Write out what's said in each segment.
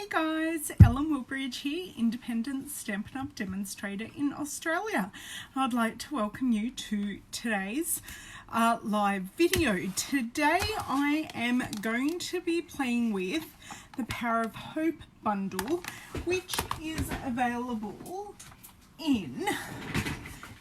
Hey guys, Ellen Woodbridge here, independent Stampin' Demonstrator in Australia. I'd like to welcome you to today's live video. Today I am going to be playing with the Power of Hope bundle, which is available in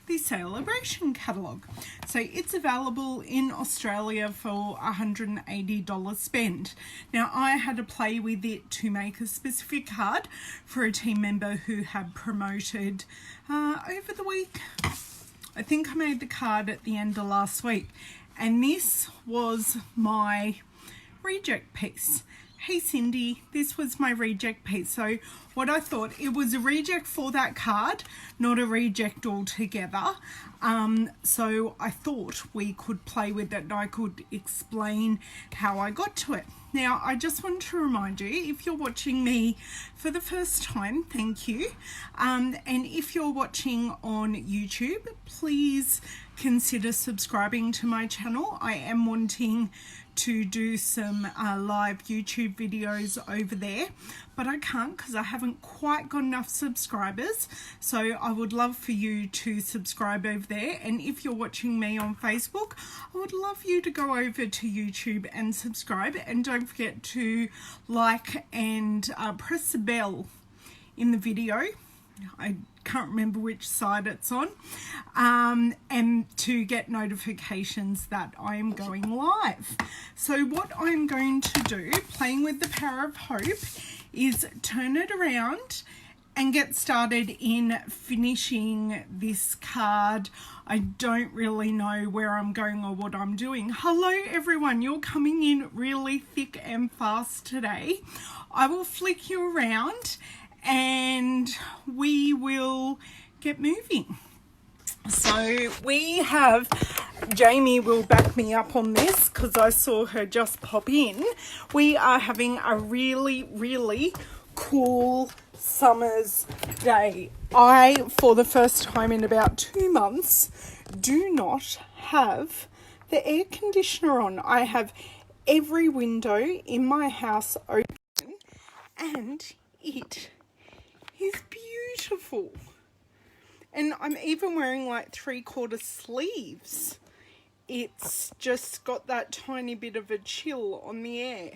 the Celebration catalogue. So it's available in Australia for $180 spend. Now I had to play with it to make a specific card for a team member who had promoted over the week. I think I made the card at the end of last week, and this was my reject piece. Hey Cindy, this was my reject piece. So what I thought, it was a reject for that card, not a reject altogether. So I thought we could play with it and I could explain how I got to it. Now, I just want to remind you, if you're watching me for the first time, thank you. And if you're watching on YouTube, please consider subscribing to my channel. I am wanting to do some live YouTube videos over there, but I can't because I haven't quite got enough subscribers. So I would love for you to subscribe over there, and if you're watching me on Facebook, I would love you to go over to YouTube and subscribe, and don't forget to like and press the bell in the video. I can't remember which side it's on, and to get notifications that I am going live. So what I'm going to do, playing with the Power of Hope, is turn it around and get started in finishing this card. I don't really know where I'm going or what I'm doing. Hello everyone, you're coming in really thick and fast today. I will flick you around and we will get moving. So we have, Jamie will back me up on this because I saw her just pop in. We are having a really cool summer's day. I, for the first time in about 2 months, do not have the air conditioner on. I have every window in my house open and it is beautiful. And I'm even wearing like 3/4 sleeves. It's just got that tiny bit of a chill on the air.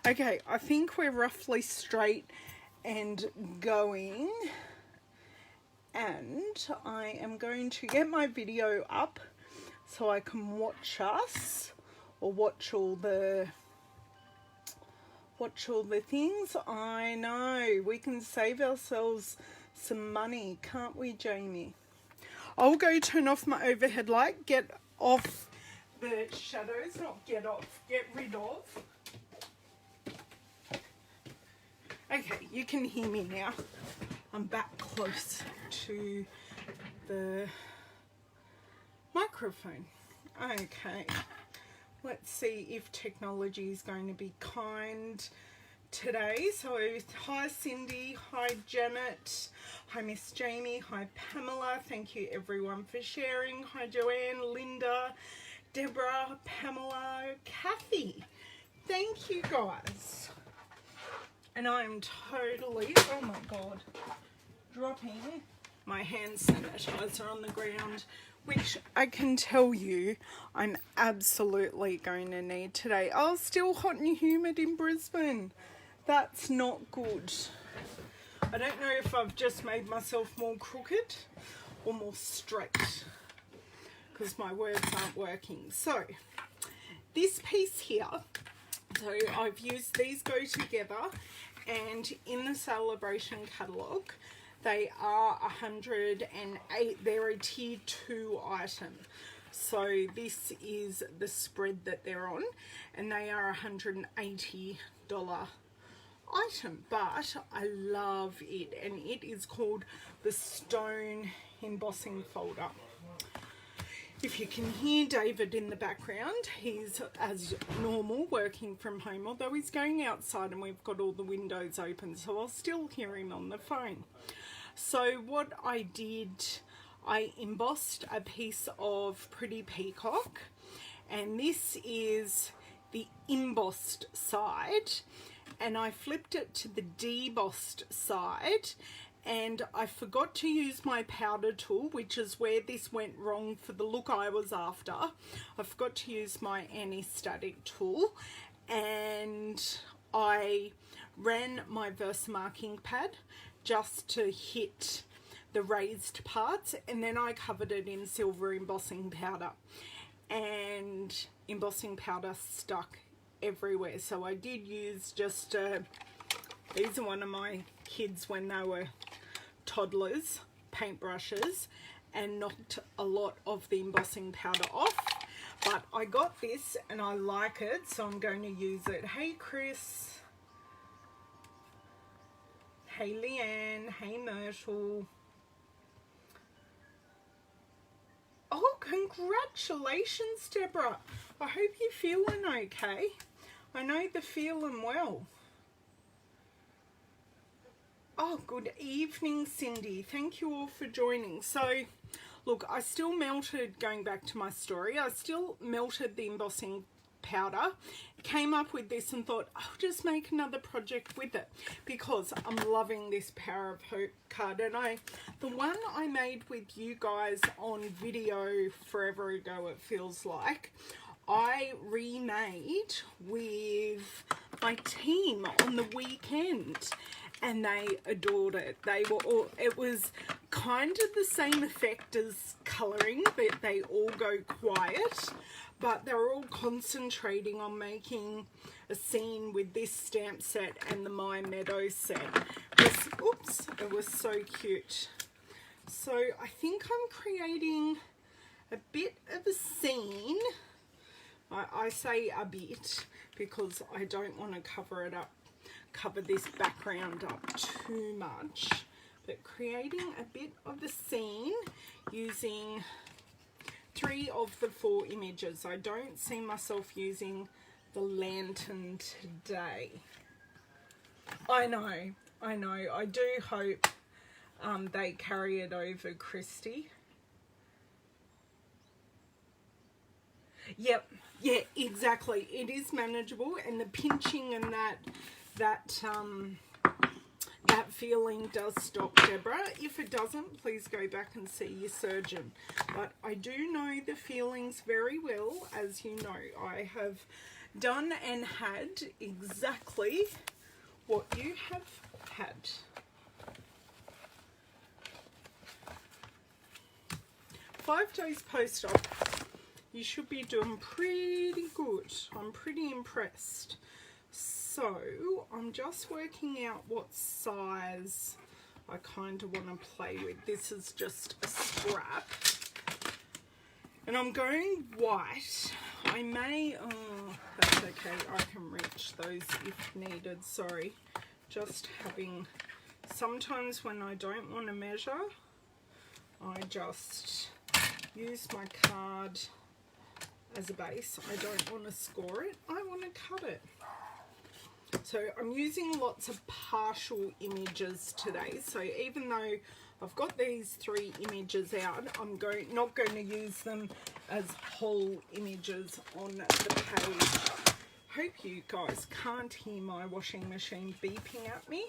Okay, I think we're roughly straight and going. And I am going to get my video up so I can watch us, or watch all the things. I know, we can save ourselves some money, can't we, Jamie? I'll go turn off my overhead light, get off the shadows, not get off, get rid of. Okay, you can hear me now. I'm back close to the microphone. Okay. Let's see if technology is going to be kind today. So, hi Cindy, hi Janet, hi Miss Jamie, hi Pamela. Thank you everyone for sharing. Hi Joanne, Linda, Deborah, Pamela, Kathy. Thank you guys. And I'm totally, oh my God, dropping my hand sanitizer on the ground, which I can tell you I'm absolutely going to need today. Oh, still hot and humid in Brisbane. That's not good. I don't know if I've just made myself more crooked or more straight, because my words aren't working. So this piece here, so I've used these go together, and in the Celebration catalogue, they are 108. They're a tier 2 item. So this is the spread that they're on, and they are $180 item. But I love it, and it is called the Stone Embossing Folder. If you can hear David in the background, he's as normal working from home, although he's going outside and we've got all the windows open, so I'll still hear him on the phone. So what I did, I embossed a piece of Pretty Peacock, and this is the embossed side, and I flipped it to the debossed side, and I forgot to use my powder tool, which is where this went wrong for the look I was after. I forgot to use my anti-static tool, and I ran my Versamark ink pad just to hit the raised parts, and then I covered it in silver embossing powder, and embossing powder stuck everywhere. So I did use just these are one of my kids when they were toddlers paintbrushes, and knocked a lot of the embossing powder off. But I got this and I like it, so I'm going to use it. Hey Chris, hey Leanne, hey Myrtle. Oh, congratulations, Deborah. I hope you're feeling okay. I know they're feeling well. Oh, good evening, Cindy. Thank you all for joining. So, look, I still melted, going back to my story, I still melted the embossing powder, came up with this and thought I'll just make another project with it because I'm loving this Power of Hope card. And the one I made with you guys on video forever ago, it feels like, I remade with my team on the weekend, and they adored it. They were all, it was kind of the same effect as colouring, but they all go quiet, but they're all concentrating on making a scene with this stamp set and the My Meadow set. It was so cute. So I think I'm creating a bit of a scene. I say a bit because I don't want to cover this background up too much, but creating a bit of a scene using 3 of the 4 images. I don't see myself using the lantern today. I know. I do hope they carry it over, Christy. Yep, yeah, exactly. It is manageable, and the pinching and that feeling does stop, Deborah. If it doesn't, please go back and see your surgeon. But I do know the feelings very well. As you know, I have done and had exactly what you have had. Five days post-op, you should be doing pretty good. I'm pretty impressed. So I'm just working out what size I kind of want to play with. This is just a scrap, and I'm going white. I may, oh, that's okay, I can reach those if needed. Sorry, just having, sometimes when I don't want to measure, I just use my card as a base. I don't want to score it, I want to cut it. So I'm using lots of partial images today. So even though I've got these 3 images out, I'm not going to use them as whole images on the page. Hope you guys can't hear my washing machine beeping at me.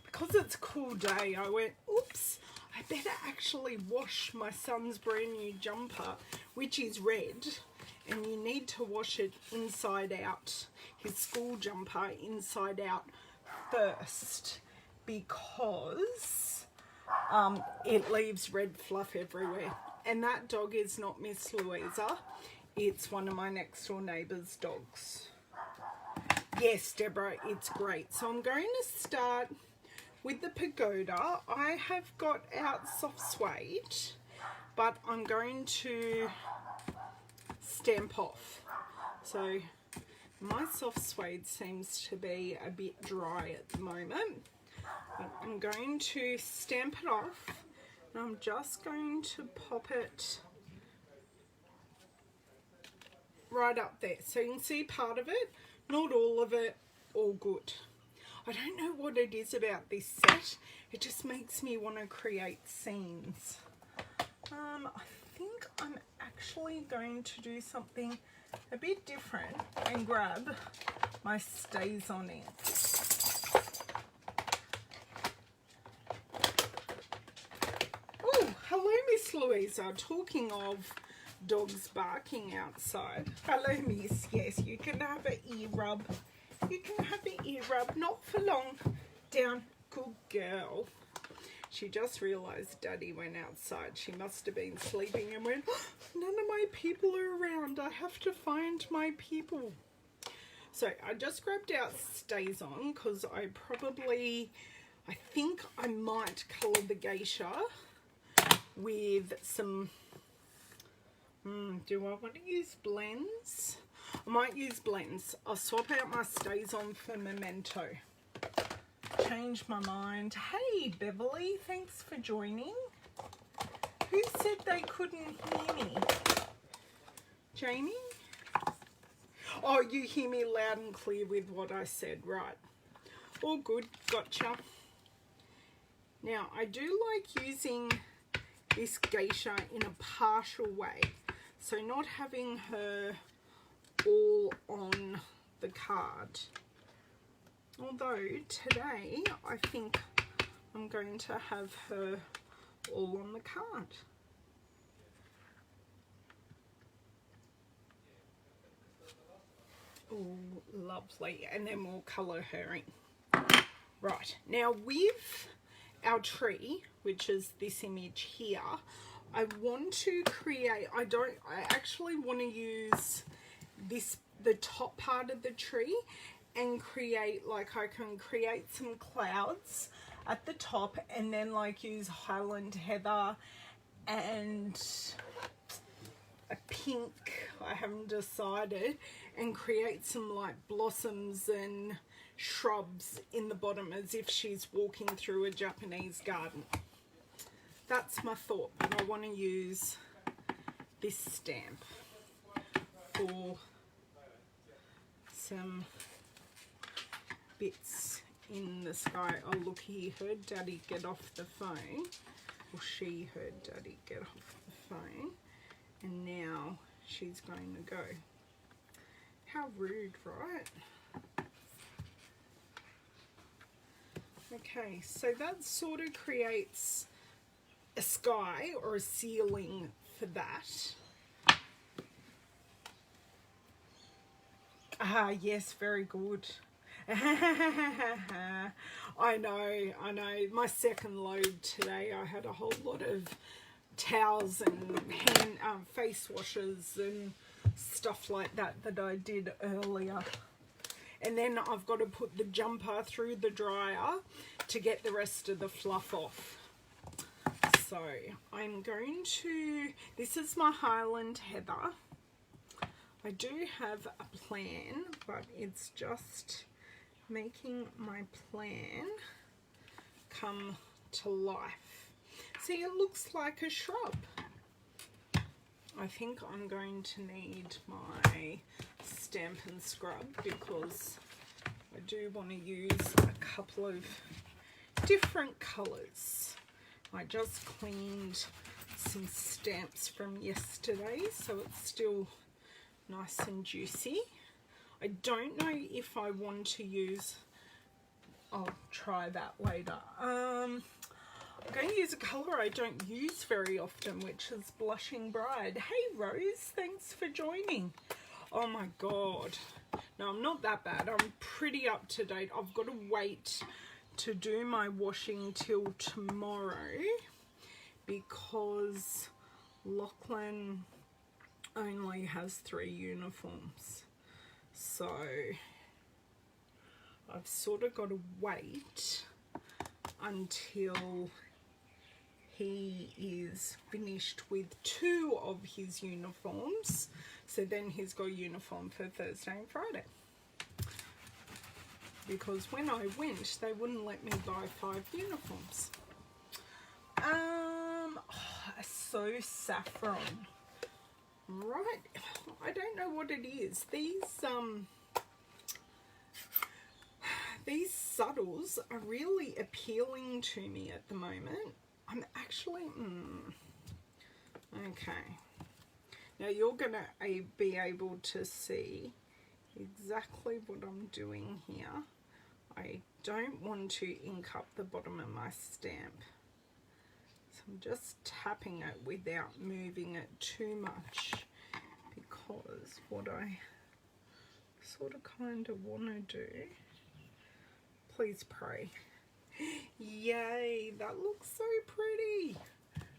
Because it's a cool day, I went, oops, I better actually wash my son's brand new jumper, which is red, and you need to wash it inside out, his school jumper inside out first, because it leaves red fluff everywhere. And that dog is not Miss Louisa, it's one of my next door neighbour's dogs. Yes, Deborah, it's great. So I'm going to start with the pagoda. I have got out soft suede, but I'm going to stamp off. So my soft suede seems to be a bit dry at the moment, but I'm going to stamp it off, and I'm just going to pop it right up there. So you can see part of it, not all of it, all good. I don't know what it is about this set, it just makes me want to create scenes. I think I'm actually going to do something a bit different and grab my Stays On ink. Oh, hello Miss Louisa. Talking of dogs barking outside. Hello Miss. Yes, you can have an ear rub. You can have an ear rub, not for long. Down, good girl. She just realised Daddy went outside. She must have been sleeping and went, oh, none of my people are around. I have to find my people. So I just grabbed out Stays On because I think I might colour the geisha with some, do I want to use blends? I might use blends. I'll swap out my Stays On for Memento. Change my mind. Hey Beverly, thanks for joining. Who said they couldn't hear me? Jamie? Oh, you hear me loud and clear with what I said, right. All good, gotcha. Now, I do like using this geisha in a partial way. So not having her all on the card. Although today I think I'm going to have her all on the card. Oh, lovely. And then we'll colour her in. Right, now with our tree, which is this image here, I want to create, I actually want to use the top part of the tree and create, like I can create some clouds at the top and then like use Highland Heather and a pink, I haven't decided, and create some like blossoms and shrubs in the bottom as if she's walking through a Japanese garden. That's my thought, but I want to use this stamp for some bits in the sky. Oh, look, he heard Daddy get off the phone, or she heard Daddy get off the phone, and now she's going to go. How rude, right? Okay, so that sort of creates a sky or a ceiling for that. Ah, yes, very good. I know. My second load today, I had a whole lot of towels and face washes and stuff like that I did earlier. And then I've got to put the jumper through the dryer to get the rest of the fluff off. So I'm going to, this is my Highland Heather. I do have a plan, but it's just making my plan come to life. See, it looks like a shrub. I think I'm going to need my Stampin' scrub because I do want to use a couple of different colours. I just cleaned some stamps from yesterday, so it's still nice and juicy. I don't know if I want to use, I'll try that later. I'm going to use a colour I don't use very often, which is Blushing Bride. Hey Rose, thanks for joining. Oh my god. No, I'm not that bad. I'm pretty up to date. I've got to wait to do my washing till tomorrow because Lachlan only has 3 uniforms. So I've sort of got to wait until he is finished with 2 of his uniforms. So then he's got a uniform for Thursday and Friday. Because when I went, they wouldn't let me buy 5 uniforms. So saffron. Right, I don't know what it is. These subtles are really appealing to me at the moment. I'm actually, okay. Now you're going to be able to see exactly what I'm doing here. I don't want to ink up the bottom of my stamp. So I'm just tapping it without moving it too much, because what I sort of kind of want to do, please pray. Yay, that looks so pretty.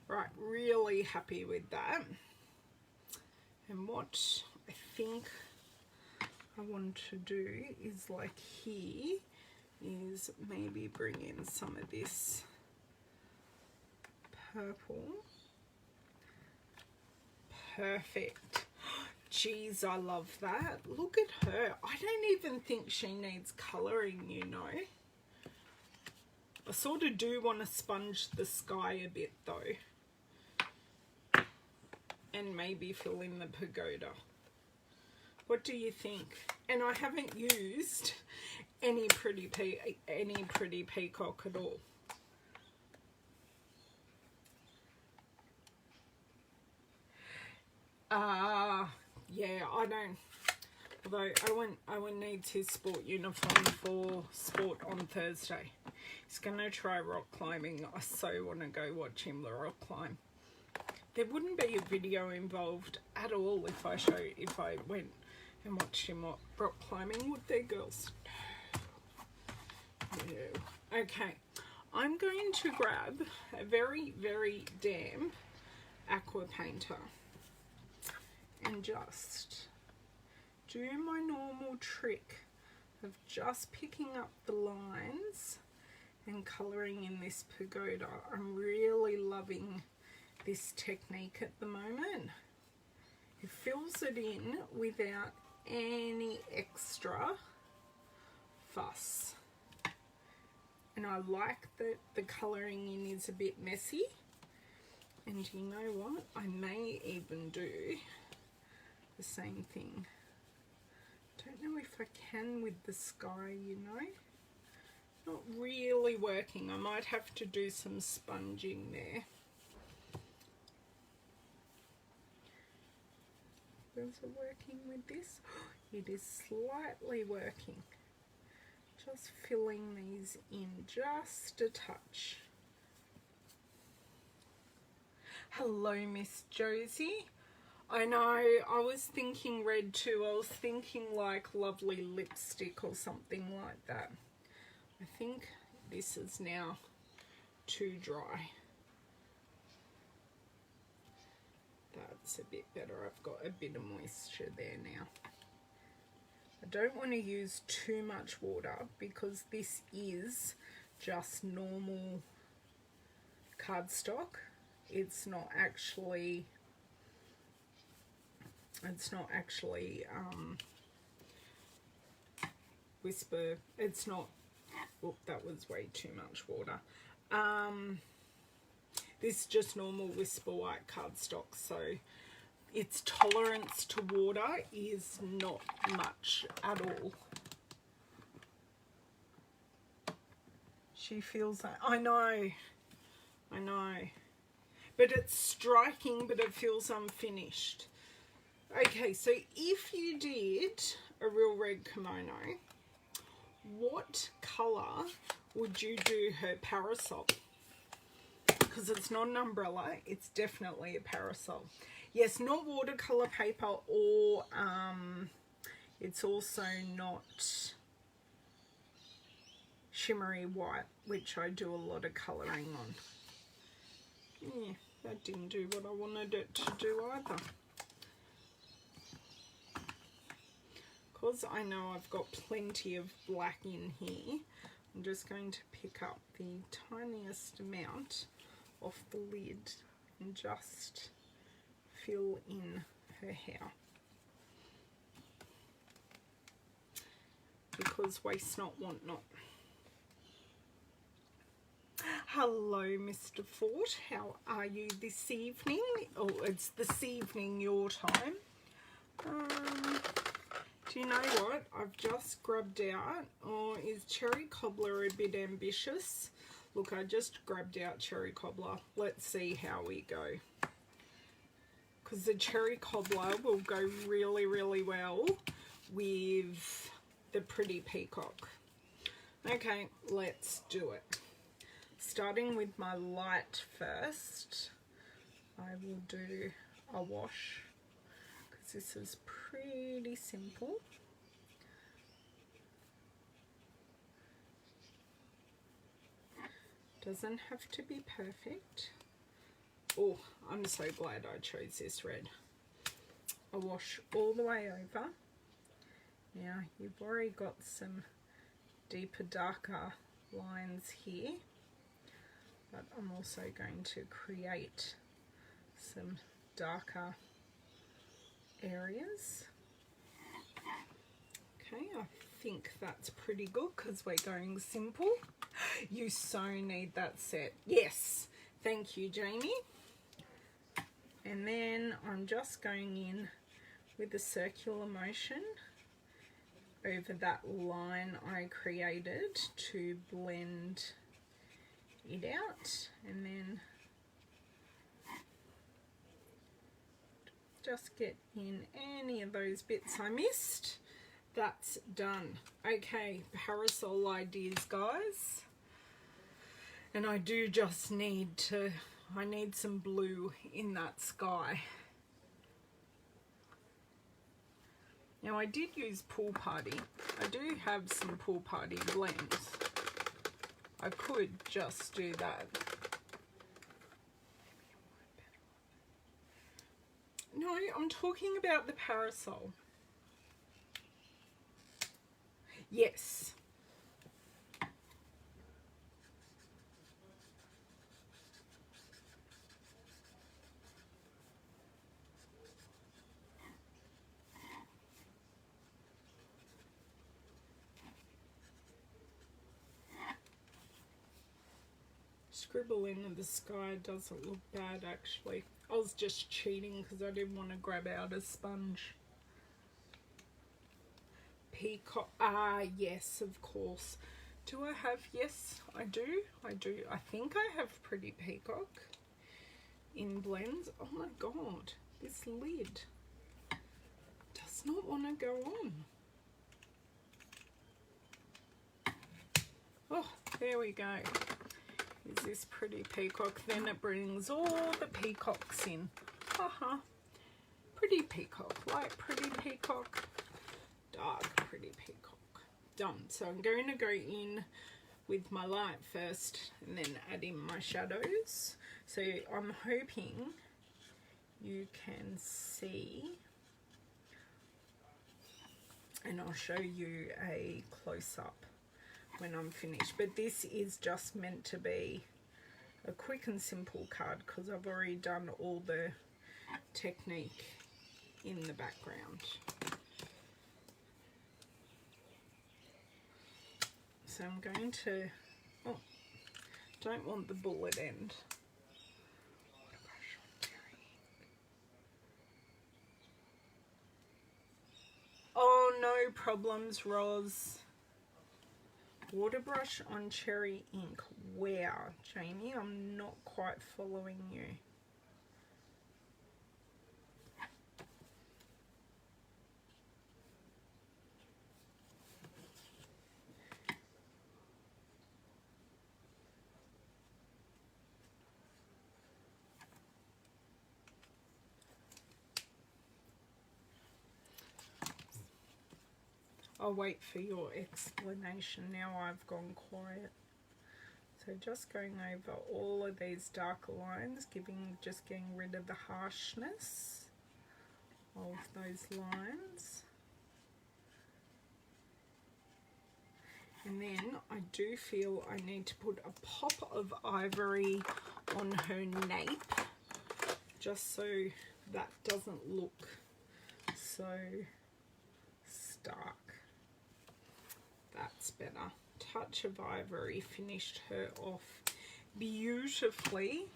Right, really happy with that. And what I think I want to do is, like here, is maybe bring in some of this purple. Perfect. Geez, I love that. Look at her. I don't even think she needs colouring, you know. I sort of do want to sponge the sky a bit though. And maybe fill in the pagoda. What do you think? And I haven't used any pretty peacock at all. Yeah, I don't. Although I won't need his sport uniform for sport on Thursday. He's gonna try rock climbing. I so want to go watch him rock climb. There wouldn't be a video involved at all if I went and watched him rock climbing, would there, girls? No. Okay, I'm going to grab a very, very damp aqua painter and just do my normal trick of just picking up the lines and colouring in this pagoda. I'm really loving this technique at the moment. It fills it in without any extra fuss. And I like that the colouring in is a bit messy. And you know what? I may even do the same thing. Don't know if I can with the sky, you know. Not really working. I might have to do some sponging there. Is it working with this? It is slightly working. Just filling these in just a touch. Hello, Miss Josie. I know, I was thinking red too. I was thinking like lovely lipstick or something like that. I think this is now too dry. That's a bit better. I've got a bit of moisture there now. I don't want to use too much water because this is just normal cardstock. It's not actually whisper. It's not. Oh, that was way too much water. This is just normal Whisper White cardstock, so its tolerance to water is not much at all. She feels that. I know. But it's striking, but it feels unfinished. Okay, so if you did a real red kimono, what colour would you do her parasol? Because it's not an umbrella, it's definitely a parasol. Yes, not watercolour paper, or it's also not shimmery white, which I do a lot of colouring on. Yeah, that didn't do what I wanted it to do either. Because I know I've got plenty of black in here, I'm just going to pick up the tiniest amount off the lid and just fill in her hair. Because waste not, want not. Hello, Mr. Fort. How are you this evening? Oh, it's this evening your time. Do you know what? I've just grabbed out, or is Cherry Cobbler a bit ambitious? Look, I just grabbed out Cherry Cobbler. Let's see how we go. because the cherry cobbler will go really, really well with the pretty peacock. Okay, let's do it. Starting with my light first, I will do a wash because this is pretty simple. Doesn't have to be perfect. Oh, I'm so glad I chose this red. A wash all the way over. Now you've already got some deeper, darker lines here, but I'm also going to create some darker areas. Okay, I think that's pretty good because we're going simple. You so need that set. Yes, thank you, Jamie. And then I'm just going in with a circular motion over that line I created to blend it out, and then just get in any of those bits I missed. That's done. Okay, parasol ideas, guys. And I do just need to, I need some blue in that sky. Now I did use Pool Party. I do have some Pool Party blends. I could just do that. No, I'm talking about the parasol. Yes. Scribble into the sky doesn't look bad actually. I was just cheating because I didn't want to grab out a sponge. Peacock, yes, of course. Do I have, yes, I do. I think I have pretty peacock in blends. Oh my god, this lid does not want to go on. Oh, there we go. Is this pretty peacock? Then it brings all the peacocks in. Haha. Pretty peacock, light pretty peacock, dark pretty peacock. Done. So I'm going to go in with my light first and then add in my shadows. So I'm hoping you can see, and I'll show you a close-up when I'm finished, but this is just meant to be a quick and simple card because I've already done all the technique in the background. So I'm going to, oh, don't want the bullet end. Oh, no problems, Roz. Water brush on cherry ink. Wow, Jamie, I'm not quite following you. I'll wait for your explanation. Now I've gone quiet. So just going over all of these darker lines, just getting rid of the harshness of those lines. And then I do feel I need to put a pop of ivory on her nape, just so that doesn't look so stark. That's better. Touch of ivory finished her off beautifully.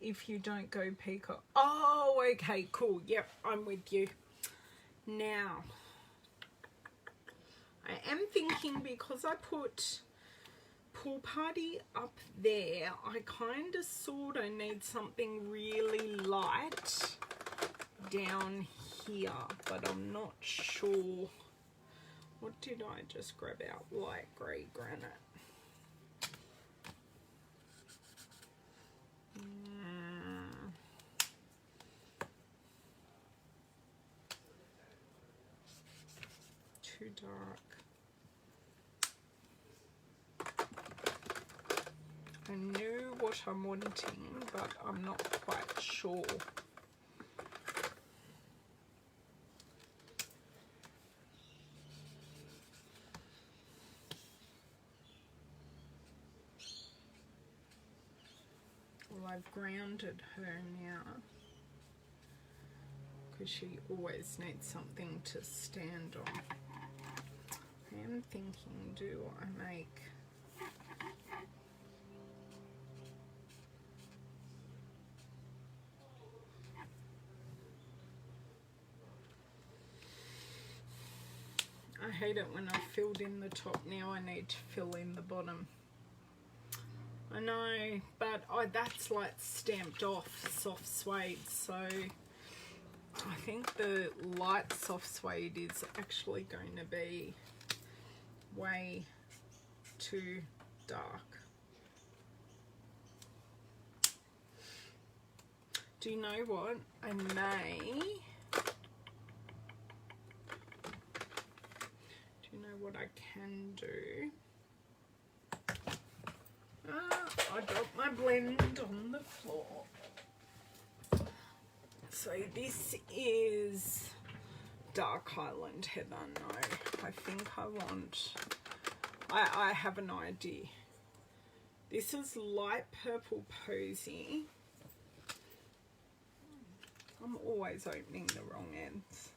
If you don't go peacock. Oh, okay, cool. Yep, I'm with you. Now, I am thinking because I put pool party up there, I kind of sort of need something really light down here, but I'm not sure. What did I just grab out? Light grey granite. Too dark. I knew what I'm wanting, but I'm not quite sure. Well, I've grounded her now because she always needs something to stand on. I am thinking, do I make I hate it when I've filled in the top. Now I need to fill in the bottom. I know, but that's like stamped off soft suede, so I think the light soft suede is actually going to be way too dark. Do you know what? I may... Do you know what I can do? I dropped my blend on the floor. So this is Dark Highland Heather. No, I think I want... I have an idea. This is Light Purple Posy. I'm always opening the wrong ends.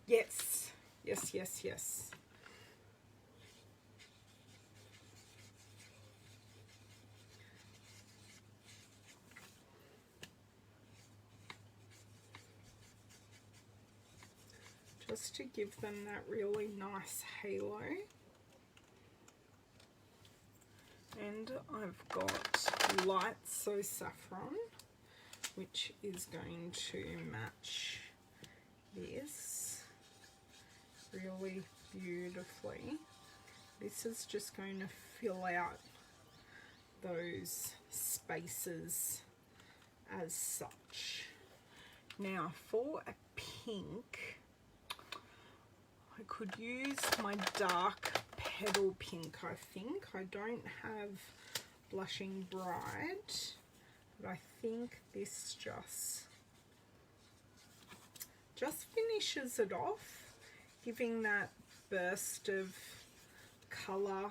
Yes, yes, yes, yes. Just to give them that really nice halo. And I've got Light So Saffron, which is going to match this really beautifully. This is just going to fill out those spaces as such. Now for a pink, I could use my dark petal pink, I think. I don't have Blushing Bride, but I think this just finishes it off, giving that burst of colour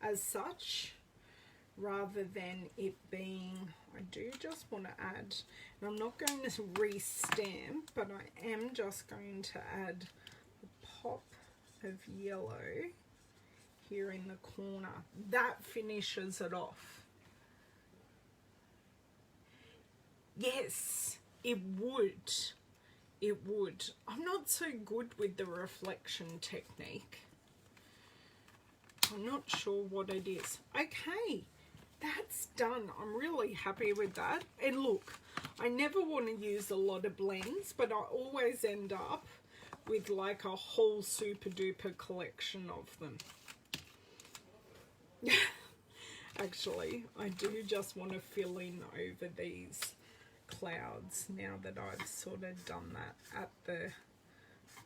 as such, rather than it being... I do just want to add, and I'm not going to re-stamp, but I am just going to add a pop of yellow here in the corner. That finishes it off. Yes, it would. It would. I'm not so good with the reflection technique. I'm not sure what it is. Okay, that's done. I'm really happy with that. And look, I never want to use a lot of blends, but I always end up with like a whole super duper collection of them. Actually, I do just want to fill in over these clouds now that I've sort of done that at the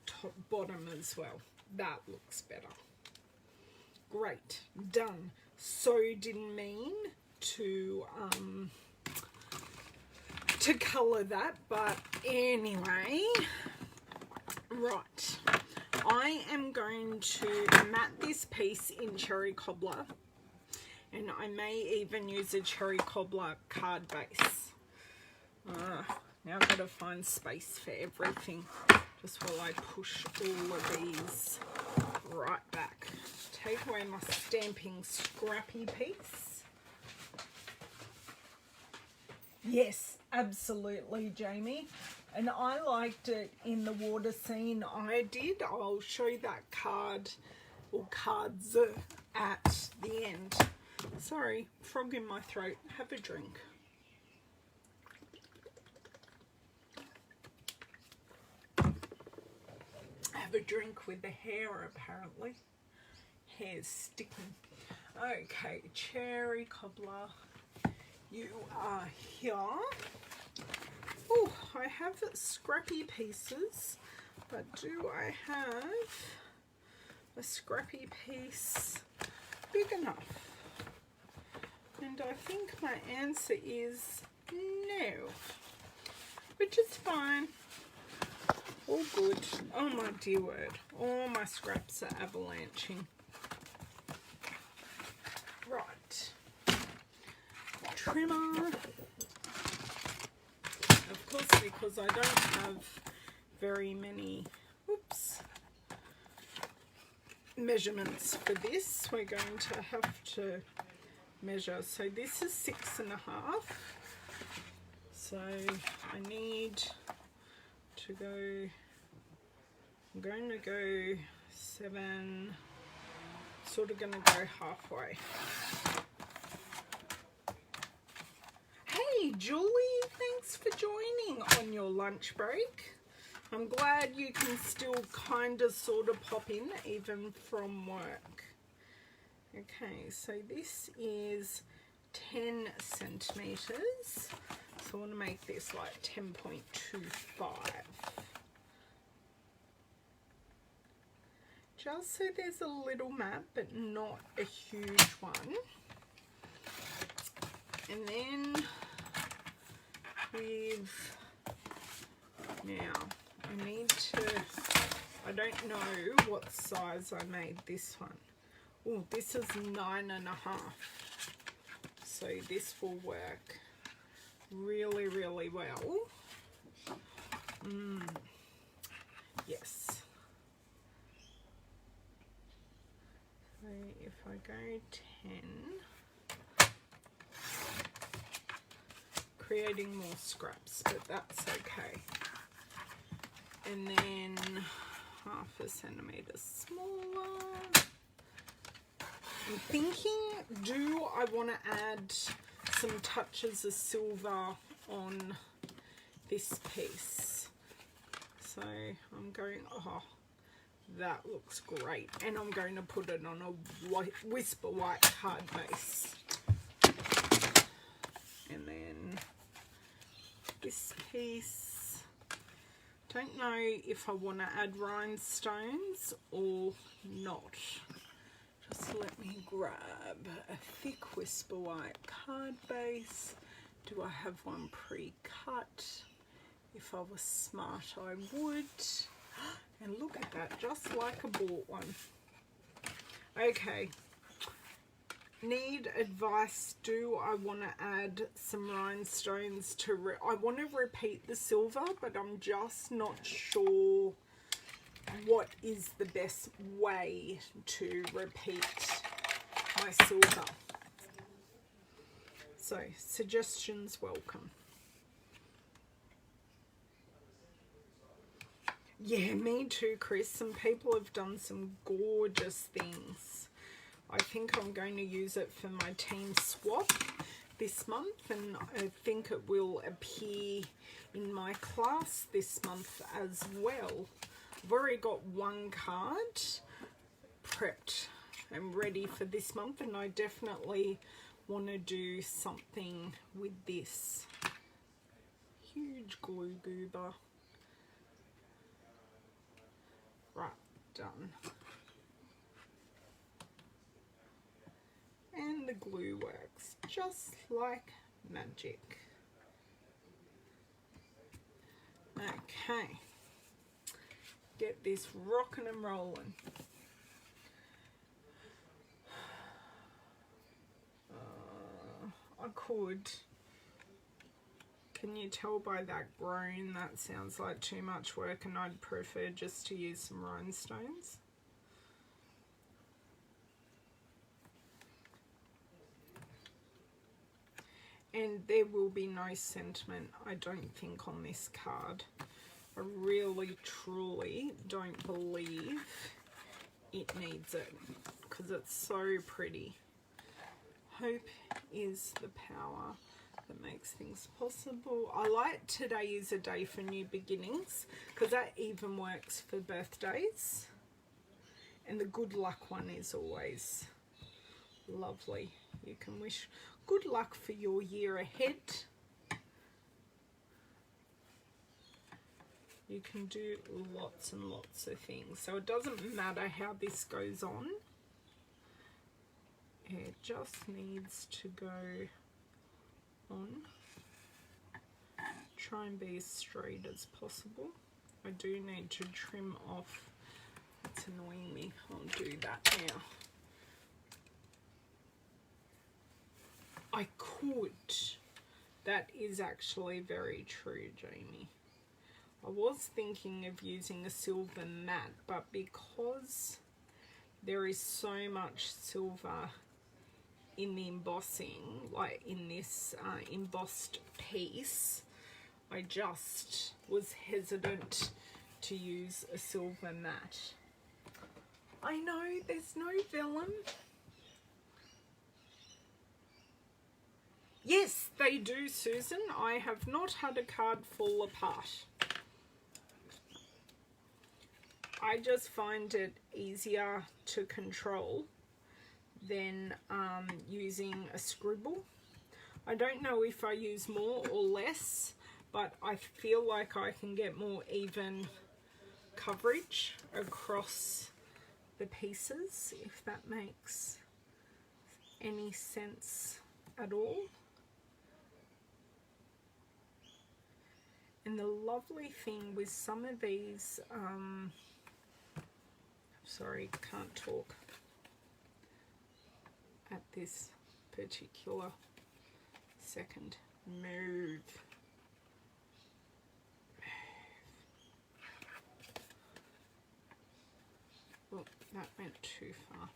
top bottom as well. That looks better. Great, done. So didn't mean to colour that, but anyway, right. I am going to mat this piece in Cherry Cobbler, and I may even use a Cherry Cobbler card base. Now I've got to find space for everything, just while I push all of these right back. Take away my stamping scrappy piece. Yes, absolutely, Jamie. And I liked it in the water scene I did. I'll show you that card or cards at the end. Sorry, frog in my throat. Have a drink. Have a drink with the hair, apparently. Hair's sticking. Okay, cherry cobbler, you are here. Oh, I have scrappy pieces, but do I have a scrappy piece big enough? And I think my answer is no, which is fine. All good. Oh my dear word, all my scraps are avalanching. Right, trimmer. Of course, because I don't have very many, measurements for this, we're going to have to measure. So this is 6.5. So I need to go, I'm going to go 7, sort of going to go halfway. Hey Julie, thanks for joining on your lunch break. I'm glad you can still kind of sort of pop in even from work. Okay, so this is 10 centimeters. So I want to make this like 10.25. Just so there's a little map, but not a huge one. And then now I need to, I don't know what size I made this one. Oh, this is 9.5. So this will work really, really well. Yes. So if I go 10, creating more scraps, but that's okay. And then 0.5 centimeter smaller. I'm thinking, do I want to add some touches of silver on this piece? So I'm going, oh, that looks great. And I'm going to put it on a whisper white card base. And then this piece, don't know if I want to add rhinestones or not. Just let me grab a thick whisper white card base. Do I have one pre-cut? If I was smart, I would. And look at that, just like I bought one. Okay. Need advice. Do I want to add some rhinestones to I want to repeat the silver, but I'm just not sure what is the best way to repeat my silver. So suggestions welcome. Yeah, me too, Chris. Some people have done some gorgeous things. I think I'm going to use it for my team swap this month, and I think it will appear in my class this month as well. I've already got one card prepped and ready for this month, and I definitely want to do something with this. Huge glue goober. Right, done. And the glue works just like magic. Okay, get this rocking and rolling. I could. Can you tell by that groan that sounds like too much work, and I'd prefer just to use some rhinestones? And there will be no sentiment, I don't think, on this card. I really, truly don't believe it needs it, because it's so pretty. Hope is the power that makes things possible. I like today is a day for new beginnings, because that even works for birthdays. And the good luck one is always lovely. You can wish good luck for your year ahead. You can do lots and lots of things. So it doesn't matter how this goes on. It just needs to go on. Try and be as straight as possible. I do need to trim off. It's annoying me. I'll do that now. I could. That is actually very true, Jamie. I was thinking of using a silver matte, but because there is so much silver in the embossing, like in this embossed piece, I just was hesitant to use a silver matte. I know there's no vellum. Yes, they do, Susan. I have not had a card fall apart. I just find it easier to control than using a scribble. I don't know if I use more or less, but I feel like I can get more even coverage across the pieces, if that makes any sense at all. And the lovely thing with some of these, sorry, can't talk at this particular second. Move. Oh, that went too far.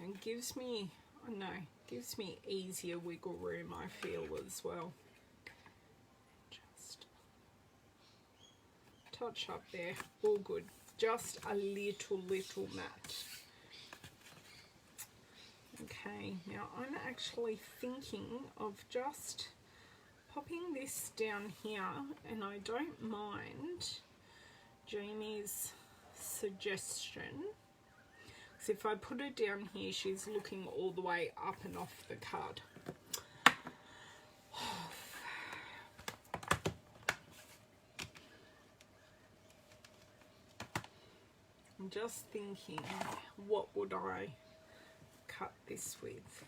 And gives me, oh no, gives me easier wiggle room, I feel, as well. Just touch up there, all good. Just a little matte. Okay, now I'm actually thinking of just popping this down here, and I don't mind Jamie's suggestion, because if I put it down here, she's looking all the way up and off the card. I'm just thinking, what would I cut this with?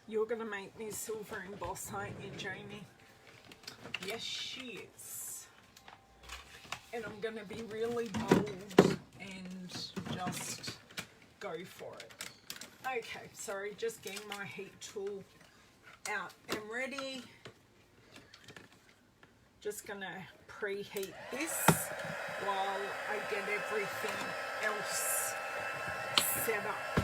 You're going to make me silver emboss, aren't you, Jamie? Yes, she is. And I'm going to be really bold and just go for it. Okay, sorry, just getting my heat tool out and ready. Just going to preheat this while I get everything else set up.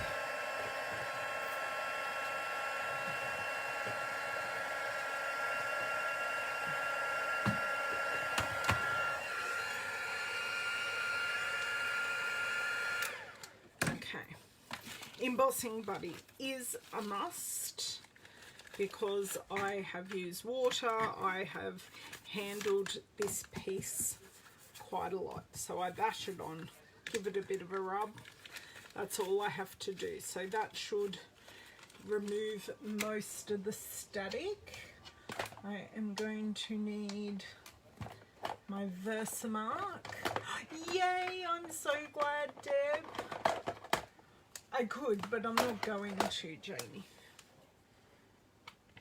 Embossing buddy is a must, because I have used water, I have handled this piece quite a lot. So I bash it on, give it a bit of a rub. That's all I have to do. So that should remove most of the static. I am going to need my Versamark. Yay, I'm so glad, Deb. I could, but I'm not going to, Jamie.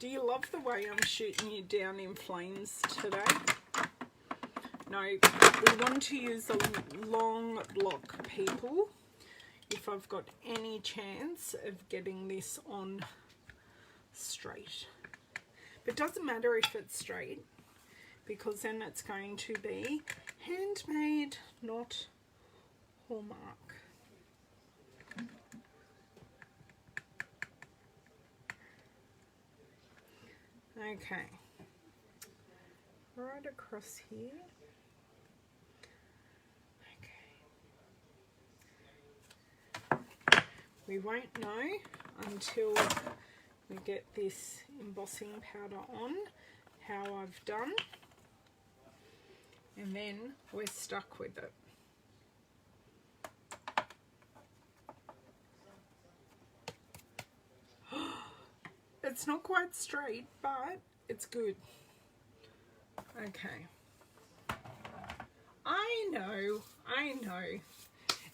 Do you love the way I'm shooting you down in flames today? No, we want to use a long block, people, if I've got any chance of getting this on straight. But it doesn't matter if it's straight, because then it's going to be handmade, not Hallmark. Okay, right across here. We won't know until we get this embossing powder on how I've done, and then we're stuck with it. It's not quite straight, but it's good. Okay. I know.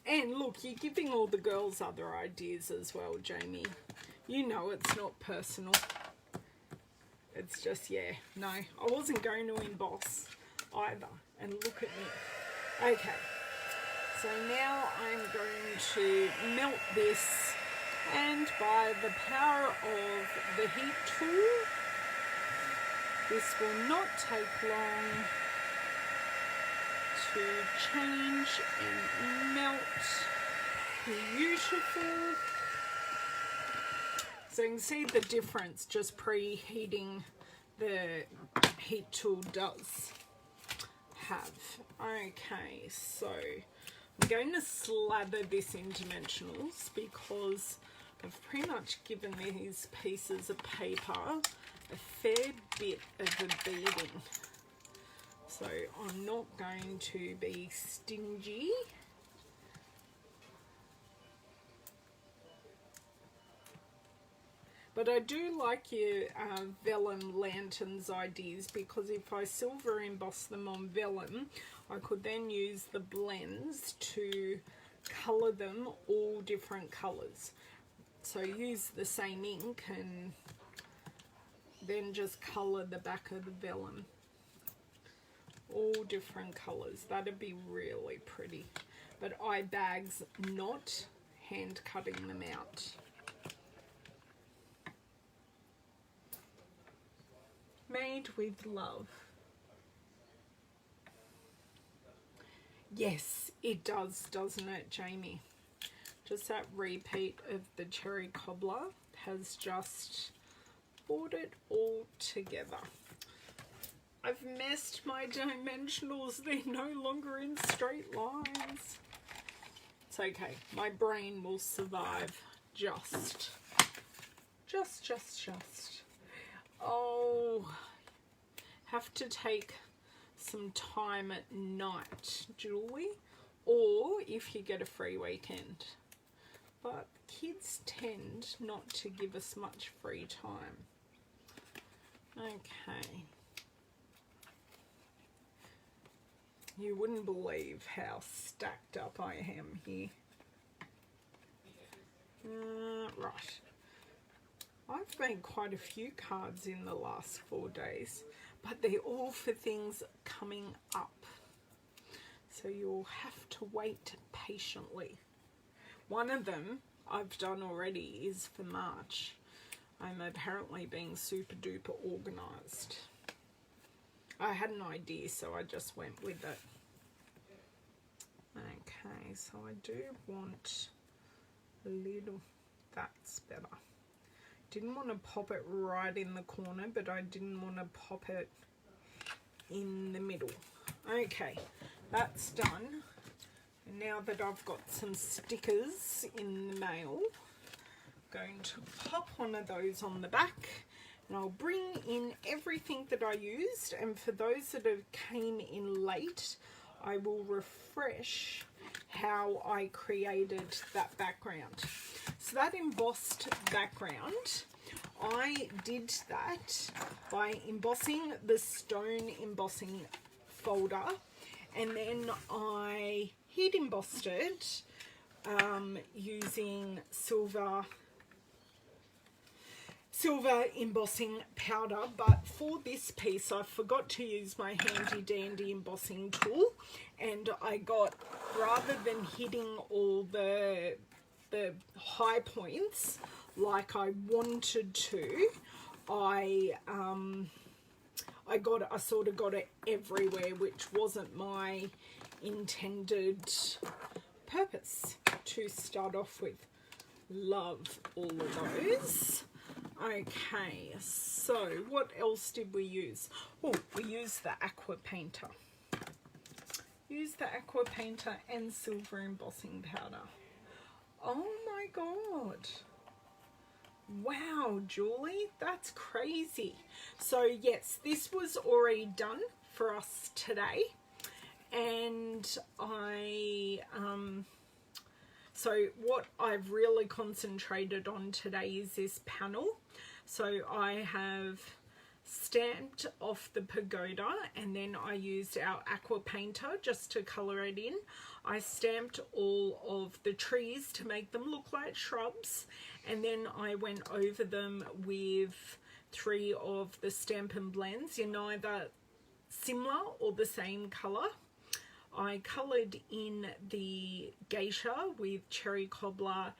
And look, you're giving all the girls other ideas as well, Jamie. You know it's not personal. It's just, yeah, no, I wasn't going to emboss either. And look at me. Okay, so now I'm going to melt this, and by the power of the heat tool, this will not take long to change and melt. Beautiful. So you can see the difference just preheating the heat tool does have. Okay, so I'm going to slather this in dimensionals because I've pretty much given these pieces of paper a fair bit of a beating. So I'm not going to be stingy. But I do like your vellum lanterns ideas, because if I silver emboss them on vellum, I could then use the blends to colour them all different colours. So use the same ink and then just colour the back of the vellum. All different colours. That'd be really pretty. But eye bags, not hand cutting them out. Made with love. Yes, it does, doesn't it, Jamie? Just that repeat of the cherry cobbler has just brought it all together. I've messed my dimensionals. They're no longer in straight lines. It's okay. My brain will survive. Just. Oh, have to take some time at night, Julie, or if you get a free weekend. But kids tend not to give us much free time. Okay. You wouldn't believe how stacked up I am here. Right. I've made quite a few cards in the last 4 days, but they're all for things coming up. So you'll have to wait patiently. One of them I've done already is for March. I'm apparently being super duper organised. I had an idea, so I just went with it. Okay, so I do want a little, that's better. Didn't want to pop it right in the corner, but I didn't want to pop it in the middle. Okay, that's done. And now that I've got some stickers in the mail, I'm going to pop one of those on the back, and I'll bring in everything that I used, and for those that have came in late, I will refresh how I created that background. So that embossed background, I did that by embossing the stone embossing folder, and then I heat embossed it using silver embossing powder. But for this piece I forgot to use my handy dandy embossing tool, and I got, rather than hitting all the high points like I wanted to, I sort of got it everywhere, which wasn't my intended purpose to start off with. Love all of those. Okay, so what else did we use? Oh, we used the aqua painter. Use the aqua painter and silver embossing powder. Oh my God. Wow, Julie, that's crazy. So yes, this was already done for us today. And so what I've really concentrated on today is this panel. So I have stamped off the pagoda, and then I used our aqua painter just to colour it in. I stamped all of the trees to make them look like shrubs, and then I went over them with 3 of the Stampin blends in either similar or the same colour. I coloured in the geisha with cherry cobbler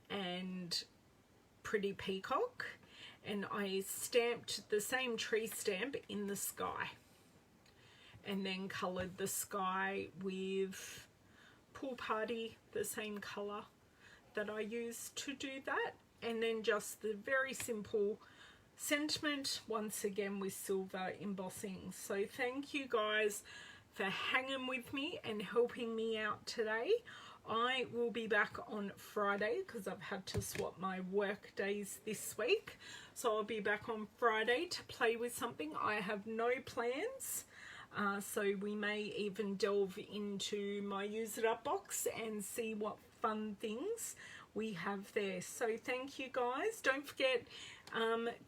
and pretty peacock, and I stamped the same tree stamp in the sky, and then coloured the sky with Pool Party, the same colour that I used to do that, and then just the very simple sentiment once again with silver embossing. So thank you guys for hanging with me and helping me out today. I will be back on Friday because I've had to swap my work days this week. So I'll be back on Friday to play with something. I have no plans. So we may even delve into my use it up box and see what fun things we have there. So thank you guys. Don't forget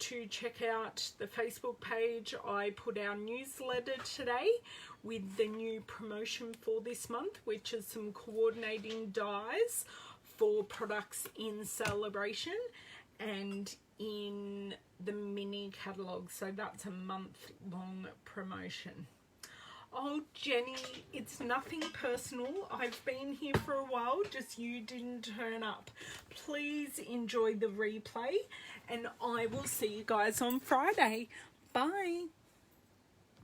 to check out the Facebook page. I put our newsletter today with the new promotion for this month, which is some coordinating dies for products in Celebration and in the mini catalogue. So that's a month-long promotion. Oh, Jenny, it's nothing personal. I've been here for a while, just you didn't turn up. Please enjoy the replay, and I will see you guys on Friday. Bye.